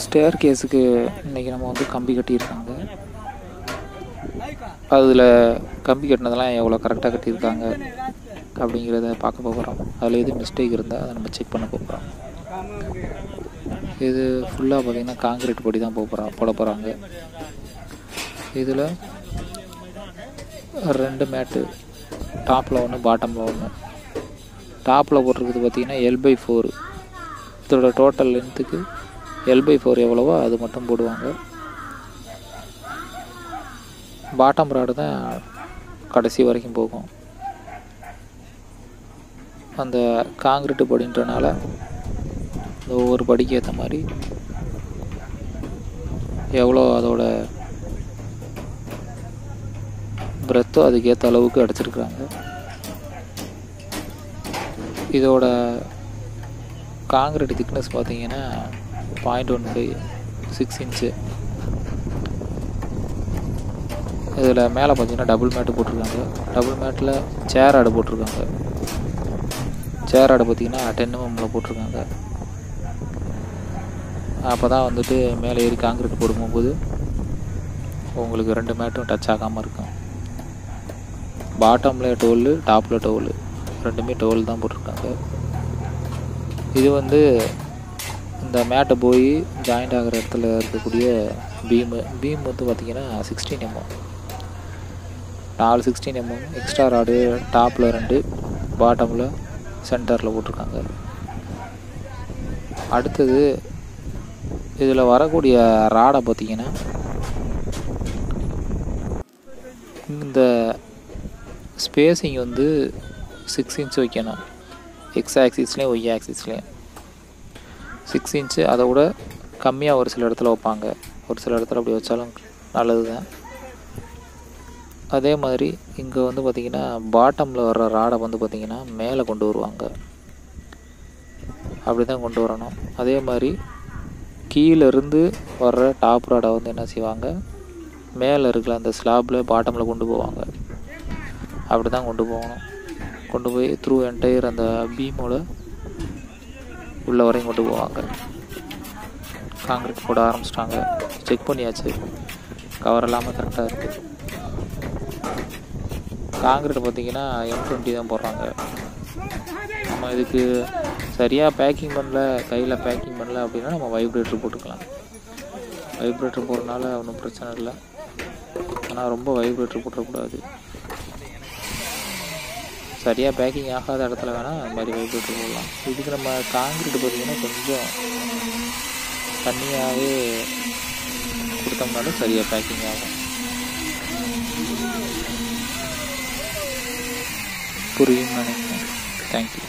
Stair கேஸுக்கு இன்றைக்கி நம்ம வந்து கம்பி கட்டியிருக்காங்க. அதில் கம்பி கட்டினதெல்லாம் எவ்வளோ கரெக்டாக கட்டியிருக்காங்க அப்படிங்கிறத பார்க்க போகிறோம். அதில் எது மிஸ்டேக் இருந்தால் அதை நம்ம செக் பண்ண போகிறோம். இது ஃபுல்லாக பார்த்திங்கன்னா காங்கிரீட் படி தான் போட போகிறாங்க. இதில் 2 மேட்டு, டாப்பில் ஒன்று பாட்டமில் ஒன்று. டாப்பில் போட்டிருக்குது பார்த்திங்கன்னா L/4. இதோட டோட்டல் லென்த்துக்கு L/4 எவ்வளவோ அது மட்டும் போடுவாங்க. பாட்டம் ராடு தான் கடைசி வரைக்கும் போகும். அந்த காங்கிரீட்டு படின்றனால இந்த ஒவ்வொரு படிக்கு ஏற்ற மாதிரி எவ்வளோ அதோட பிரெத்தோ அதுக்கேற்ற அளவுக்கு அடிச்சிருக்கிறாங்க. இதோட காங்கிரீட் திக்னஸ் பார்த்தீங்கன்னா 0.15 6 இன்ச்சு. இதில் மேலே பார்த்தீங்கன்னா டபுள் மேட்டு போட்டிருக்காங்க. டபுள் மேட்டில் சேர் ஆடு போட்டிருக்காங்க. சேர் ஆடு பார்த்தீங்கன்னா 10 mm போட்டிருக்காங்க. அப்போ தான் வந்துட்டு மேலே ஏறி காங்கிரீட் போடும்போது உங்களுக்கு 2 மேட்டும் டச் ஆகாமல் இருக்கும். பாட்டமில் 12, டாப்பில் 12, ரெண்டுமே 12 தான் போட்டிருக்காங்க. இது வந்து இந்த மேட்டை போய் ஜாயிண்ட் ஆகிற இடத்துல இருக்கக்கூடிய பீம் வந்து பார்த்திங்கன்னா 16 mm. 4 16 mm எக்ஸ்ட்ரா ராடு டாப்பில் 2, பாட்டமில் சென்டரில் போட்டிருக்காங்க. அடுத்தது இதில் வரக்கூடிய ராடை பார்த்திங்கன்னா இந்த ஸ்பேஸிங் வந்து 6 இன்ச் வைக்கணும். எக்ஸ் ஆக்சிஸ்லேயும் ஒய் ஆக்சிஸ்லேயும் 6 இன்ச்சு. அதை விட கம்மியாக ஒரு சில இடத்துல வைப்பாங்க. ஒரு சில இடத்துல அப்படி வச்சாலும் நல்லது தான். அதே மாதிரி இங்கே வந்து பார்த்திங்கன்னா பாட்டமில் வர்ற ராடை வந்து பார்த்திங்கன்னா மேலே கொண்டு வருவாங்க. அப்படி தான் கொண்டு வரணும். அதே மாதிரி கீழேருந்து வர்ற டாப் ராடை வந்து என்ன செய்வாங்க, மேலே இருக்கிற அந்த ஸ்லாப்பில் பாட்டமில் கொண்டு போவாங்க. அப்படி தான் கொண்டு போகணும். கொண்டு போய் த்ரூ என்டையர் அந்த பீமோட உள்ள வரையும் கொண்டு போவாங்க. காங்கிரீட் போட ஆரம்பிச்சிட்டாங்க. செக் பண்ணியாச்சு, கவர் எல்லாமே கரெக்டாக இருக்குது. காங்கிரீட் பார்த்திங்கன்னா M20 தான் போடுறாங்க. நம்ம இதுக்கு சரியாக பேக்கிங் பண்ணல, கையில் பேக்கிங் பண்ணல அப்படின்னா நம்ம வைப்ரேட்டர் போட்டுக்கலாம். வைப்ரேட்டர் போடுறதுனால ஒன்றும் பிரச்சனை இல்லை. ஆனால் ரொம்ப வைப்ரேட்டர் போட்டுறக்கூடாது. சரியாக பேக்கிங் ஆகாத இடத்துல வேணால் அது மாதிரி வைப்ரேட்டர் போடலாம். இதுக்கு நம்ம காங்கிரீட் பார்த்திங்கன்னா கொஞ்சம் தண்ணியாகவே கொடுத்தோம்னாலும் சரியாக பேக்கிங் ஆகும். புரியும் நினைக்கிறேன். தேங்க்யூ.